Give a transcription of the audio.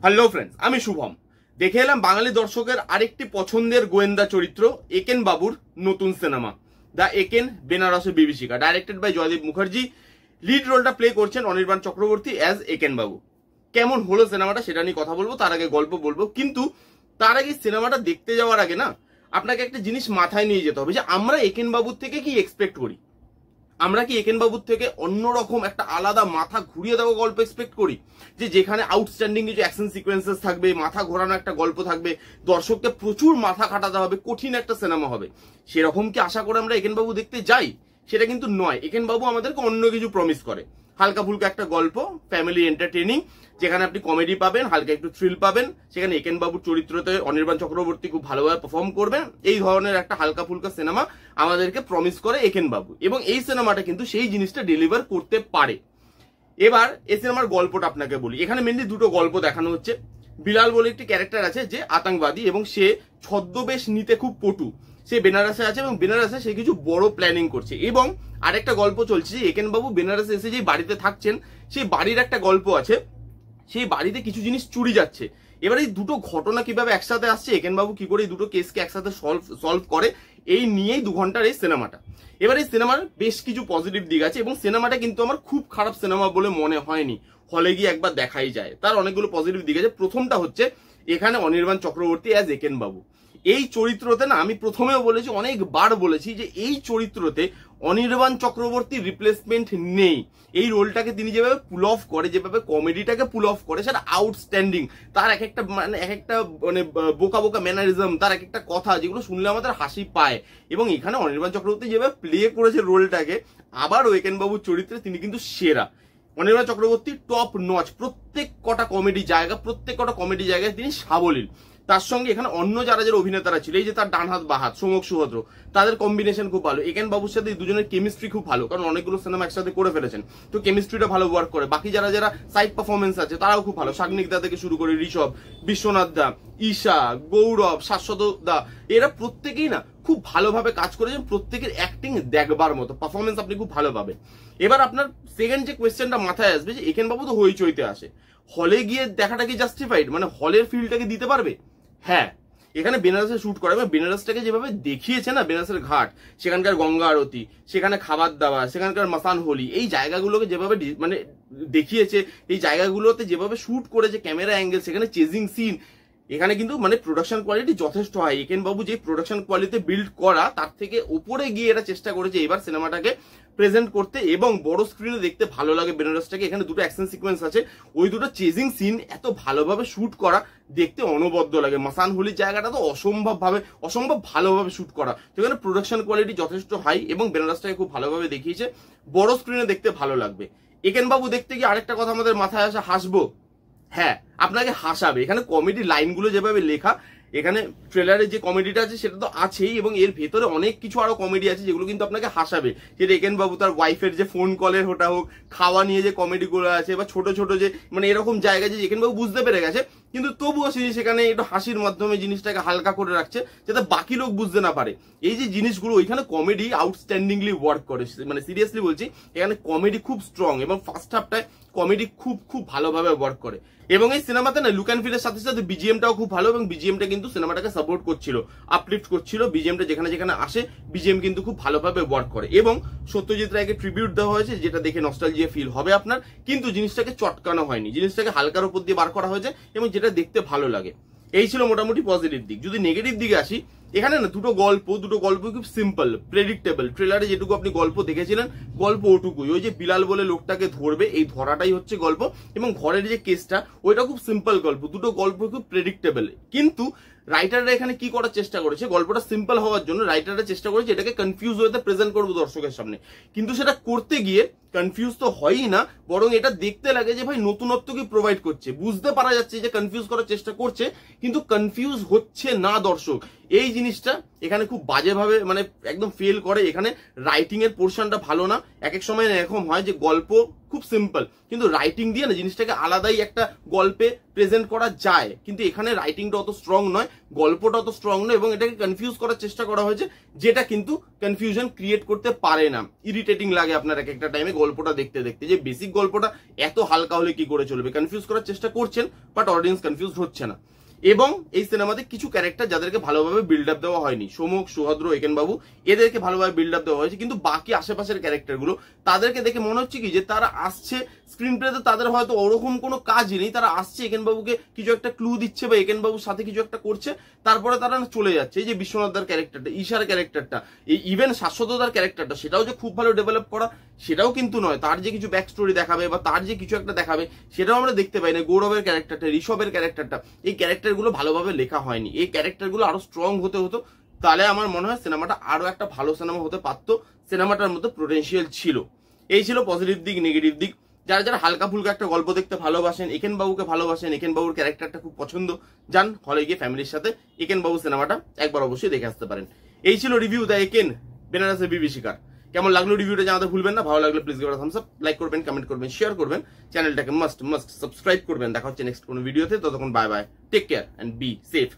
Hello friends, আমি শুভম। দেখে এলাম বাঙালি দর্শকের আরেকটি পছন্দের গোয়েন্দা চরিত্র একেন বাবুর নতুন সিনেমা দ্য একেন বেনারসের বিভীষিকা, directed by Joydeep Mukherjee. Lead রোলটা প্লে করছেন অনির্বাণ চক্রবর্তী অ্যাজ একেন বাবু। কেমন হলো সিনেমাটা সেটা নিয়ে কথা বলবো, তার আগে গল্প বলবো। কিন্তু তার আগে সিনেমাটা দেখতে যাওয়ার আগে না আপনাকে একটা জিনিস মাথায় নিয়ে যেতে হবে যে আমরা একেন বাবুর থেকে কি এক্সপেক্ট করি। আমরা কি একেন বাবুর থেকে অন্যরকম একটা আলাদা মাথা ঘুরিয়ে দেওয়া গল্প এক্সপেক্ট করি, যে যেখানে আউটস্ট্যান্ডিং কিছু অ্যাকশন সিকোয়েন্সেস থাকবে, মাথা ঘোরানো একটা গল্প থাকবে, দর্শককে প্রচুর মাথা খাটাতে হবে, কঠিন একটা সিনেমা হবে। সেরকম কি আশা করে আমরা একেন বাবু দেখতে যাই? সেটা কিন্তু নয়। একেন বাবু আমাদেরকে অন্য কিছু প্রমিস করে। হালকা ফুলকা একটা গল্প, ফ্যামিলি এন্টারটেইনিং, যেখানে আপনি কমেডি পাবেন, হালকা একটু থ্রিল পাবেন, সেখানে একেন বাবুর চরিত্রতে অনির্বাণ চক্রবর্তী খুব ভালোভাবে পারফর্ম করবেন। এই ধরনের একটা হালকা ফুলকা সিনেমা আমাদেরকে প্রমিস করে একেন বাবু, এবং এই সিনেমাটা কিন্তু সেই জিনিসটা ডেলিভার করতে পারে। এবার এই সিনেমার গল্পটা আপনাকে বলি। এখানে মেনলি দুটো গল্প দেখানো হচ্ছে। বিলাল বলে একটি ক্যারেক্টার আছে যে আতঙ্কবাদী, এবং সে ছদ্মবেশ নিতে খুব পটু। সে বেনারসে আছে এবং বেনারসে সে কিছু বড় প্ল্যানিং করছে। এবং আরেকটা গল্প চলছে যে একেন বাবু বেনারসে এসে যে বাড়িতে থাকছেন, সেই বাড়ির একটা গল্প আছে, সেই বাড়িতে কিছু জিনিস চুরি যাচ্ছে। এবার এই দুটো ঘটনা কিভাবে একসাথে আসছে, একেন বাবু কি করে এই দুটো কেসকে একসাথে সলভ করে, এই নিয়েই 2 ঘন্টার এই সিনেমাটা। এবার এই সিনেমার বেশ কিছু পজিটিভ দিক আছে, এবং সিনেমাটা কিন্তু আমার খুব খারাপ সিনেমা বলে মনে হয়নি। হলে গিয়ে একবার দেখাই যায়, তার অনেকগুলো পজিটিভ দিক আছে। প্রথমটা হচ্ছে এখানে অনির্বাণ চক্রবর্তী অ্যাজ একেন বাবু। এই চরিত্রতে না, আমি প্রথমেও বলেছি, অনেকবার বলেছি যে এই চরিত্রতে অনির্বাণ চক্রবর্তীর রিপ্লেসমেন্ট নেই। এই রোলটাকে তিনি যেভাবে পুল অফ করে, যেভাবে কমেডিটাকে পুল অফ করে, সেটা আউটস্ট্যান্ডিং। তার এক একটা বোকা বোকা ম্যানারিজম, তার এক একটা কথা, যেগুলো শুনলে আমাদের হাসি পায়। এবং এখানে অনির্বাণ চক্রবর্তী যেভাবে প্লে করেছে রোলটাকে, আবারও একেন বাবুর চরিত্রে তিনি কিন্তু সেরা। অনির্বাণ চক্রবর্তী টপ নচ, প্রত্যেক কটা কমেডি জায়গায় তিনি সাবলীল। তার সঙ্গে এখানে অন্য যারা অভিনেতারা ছিল, এই যে তার ডান হাত বাহাত সোমক সুভদ্র, তাদের কম্বিনেশন খুব ভালো। একেন বাবুর সাথে দুজনের কেমিস্ট্রি খুব ভালো, কারণ অনেকগুলো সিনেমা একসাথে করে ফেলেছেন, তো কেমিস্ট্রিটা ভালো ওয়ার্ক করে। বাকি যারা সাইড পারফরমেন্স আছে তারাও খুব ভালো। শাগনিক দা থেকে শুরু করে ঋষভ, বিশ্বনাথ দা, ঈশা, গৌরব, শাশ্বত দা, এরা প্রত্যেকেই না খুব ভালোভাবে কাজ করেছেন। প্রত্যেকের অ্যাক্টিং দেখবার মতো, পারফরমেন্স আপনি খুব ভালো পাবেন। এবার আপনার সেকেন্ড যে কোয়েশ্চেনটা মাথায় আসবে, যে একেন বাবু তো হইচইতে আসে, হলে গিয়ে দেখাটা কি জাস্টিফাইড, মানে হলের ফিলটাকে দিতে পারবে? হ্যাঁ, এখানে বেনারসে শুট করা, বেনারসটাকে যেভাবে দেখিয়েছে না, বেনারসের ঘাট, সেখানকার গঙ্গা আরতি, সেখানে খাবার দাবার, সেখানকার মাসান হোলি, এই জায়গাগুলোকে যেভাবে দেখিয়েছে, এই জায়গাগুলোতে যেভাবে শুট করেছে, ক্যামেরা অ্যাঙ্গেল, সেখানে চেজিং সিন, এখানে কিন্তু প্রোডাকশন কোয়ালিটি যথেষ্ট হাই। একেন বাবু যে প্রোডাকশন কোয়ালিটি বিল্ড করা, তার থেকে উপরে গিয়ে এটা চেষ্টা করেছে এবার সিনেমাটাকে প্রেজেন্ট করতে, এবং বড় স্ক্রিনে দেখতে ভালো লাগে বেনারসটাকে। এখানে দুটো অ্যাকশন সিকোয়েন্স আছে, ওই দুটো চেজিং সিন এত ভালোভাবে শুট করা, দেখতে অনবদ্য লাগে। মাসান হোলির জায়গাটা তো অসম্ভব ভালোভাবে শুট করা। তো এখানে প্রোডাকশন কোয়ালিটি যথেষ্ট হাই, এবং বেনারসটাকে খুব ভালোভাবে দেখিয়েছে, বড় স্ক্রিনে দেখতে ভালো লাগবে। একেন বাবু দেখতে গিয়ে আরেকটা কথা আমাদের মাথায় আসে, হাসবো। হ্যাঁ, আপনাকে হাসাবে। এখানে কমেডি লাইনগুলো যেভাবে লেখা, এখানে ট্রেলারে যে কমেডিটা আছে সেটা তো আছেই, এবং এর ভেতরে অনেক কিছু আরো কমেডি আছে যেগুলো কিন্তু আপনাকে হাসাবে। যেটা একেন বাবু তার ওয়াইফের যে ফোন কলের ওটা হোক, খাওয়া নিয়ে যে কমেডিগুলো আছে, বা ছোট ছোট যে এরকম জায়গায় যে একেন বাবু বুঝতে পেরে গেছে, কিন্তু তবুও সেখানে একটু হাসির মাধ্যমে জিনিসটাকে হালকা করে রাখছে, যাতে বাকি লোক বুঝতে না পারে। এই যে জিনিসগুলো, ওইখানে কমেডি আউটস্ট্যান্ডিংলি ওয়ার্ক করে, সিরিয়াসলি বলছি, এখানে কমেডি খুব স্ট্রং, এবং ফার্স্ট হাফটায় কমেডি খুব ভালোভাবে ওয়ার্ক করে। এবং এই সিনেমাতে না লুক অ্যান্ড ফিলের সাথে সাথে বিজিএমটাও খুব ভালো, এবং বিজিএমটা কিন্তু সিনেমাটাকে সাপোর্ট করছিল, আপলিফট করছিল। বিজিএমটা যেখানে যেখানে আসে, বিজিএম কিন্তু খুব ভালোভাবে ওয়ার্ক করে। এবং সত্যজিৎ রায়কে ট্রিবিউট দেওয়া হয়েছে, যেটা দেখে নস্টালজিয়া ফিল হবে আপনার, কিন্তু জিনিসটাকে চটকানো হয়নি, জিনিসটাকে হালকার উপর দিয়ে বার করা হয়েছে, এবং যেটা দেখতে ভালো লাগে। এই ছিল মোটামুটি পজিটিভ দিক। যদি নেগেটিভ দিকে আসি, এখানে না দুটো গল্প খুব সিম্পল, প্রেডিক্টেবল। ট্রেলারে যেটুকু আপনি গল্প দেখেছিলেন, গল্প ওটুকুই। ওই যে বিলাল বলে লোকটাকে ধরবে, এই ধরাটাই হচ্ছে গল্প, এবং ঘরের যে কেসটা, ওইটা খুব সিম্পল গল্প। দুটো গল্প খুব প্রেডিক্টেবল, কিন্তু রাইটাররা এখানে কি করার চেষ্টা করেছে, গল্পটা সিম্পল হওয়ার জন্য রাইটাররা চেষ্টা করেছে এটাকে কনফিউজ হতে প্রেজেন্ট করবো দর্শকের সামনে, কিন্তু সেটা করতে গিয়ে কনফিউজ তো হয়ই না, বরং এটা দেখতে লাগে যে ভাই নতুনত্ব কি প্রোভাইড করছে। বুঝতে পারা যাচ্ছে যে কনফিউজ করার চেষ্টা করছে, কিন্তু কনফিউজ হচ্ছে না দর্শক। এই জিনিসটা এখানে খুব বাজেভাবে মানে একদম ফেল করে। এখানে রাইটিং এর পোর্শনটা ভালো না। এক এক সময় এরকম হয় যে গল্প খুব সিম্পল, কিন্তু রাইটিং দিয়ে না জিনিসটাকে আলাদাই একটা গল্পে প্রেজেন্ট করা যায়, কিন্তু এখানে রাইটিংটা অত স্ট্রং নয়, গল্পটা অত স্ট্রং নয়, এবং এটাকে কনফিউজ করার চেষ্টা করা হয়েছে, যেটা কিন্তু কনফিউশন ক্রিয়েট করতে পারে না। ইরিটেটিং লাগে আপনার এক একটা টাইমে গল্পটা দেখতে দেখতে, যে বেসিক গল্পটা এত হালকা হলে কি করে চলবে। কনফিউজ করার চেষ্টা করছেন, বাট অডিয়েন্স কনফিউজ হচ্ছে না। এবং এই সিনেমাতে কিছু ক্যারেক্টার যাদেরকে ভালোভাবে বিল্ড আপ দেওয়া হয়নি, সোমক, সুভদ্র, একেন বাবু, এদেরকে ভালোভাবে বিল্ড আপ দেওয়া হয়েছে, কিন্তু বাকি আশেপাশের ক্যারেক্টারগুলো তাদেরকে দেখে মনে হচ্ছে কি যে তারা আসছে স্ক্রিন প্লেতে, তাদের হয়তো ওরকম কোনো কাজই নেই, তারা আসছে একেন বাবুকে কিছু একটা ক্লু দিচ্ছে বা একেন বাবুর সাথে কিছু একটা করছে, তারপরে তারা চলে যাচ্ছে। এই যে বিশ্বনাথদার ক্যারেক্টারটা, ঈশার ক্যারেক্টারটা, এই ইভেন শাশ্বতদার ক্যারেক্টারটা, সেটাও যে খুব ভালো ডেভেলপ করা সেটাও কিন্তু নয়। তার যে কিছু ব্যাক স্টোরি দেখাবে বা তার যে কিছু একটা দেখাবে সেটাও আমরা দেখতে পাই না। গৌরবের ক্যারেক্টারটা, ঋষভের ক্যারেক্টারটা, এই ক্যারেক্টারগুলো ভালোভাবে লেখা হয়নি। এই ক্যারেক্টারগুলো আরো স্ট্রং হতে হতো, তাহলে আমার মনে হয় সিনেমাটা আরো একটা ভালো সিনেমা হতে পারতো। সিনেমাটার মধ্যে পোটেনশিয়াল ছিল। এই ছিল পজিটিভ দিক। নেগেটিভ দিক, যারা যারা হালকা ফুলকা একটা গল্প দেখতে ভালোবাসেন, একেন বাবুকে ভালোবাসেন, একেন বাবুর ক্যারেক্টারটা খুব পছন্দ, যান হলে গিয়ে ফ্যামিলির সাথে একেন বাবু সিনেমাটা একবার অবশ্যই দেখে আসতে পারেন। এই ছিল রিভিউ দ্য একেন বেনারসের বিভীষিকার। কেমন লাগলো রিভিউটা জানাতে ভুলবেন না। ভালো লাগলে please give a Thums up, like করবেন, কমেন্ট করবেন, শেয়ার করবেন, চ্যানেলটাকে মাস্ট সাবস্ক্রাইব করবেন। দেখা হচ্ছে নেক্সট কোনো ভিডিওতে। ততক্ষণ bye bye, take care and be safe.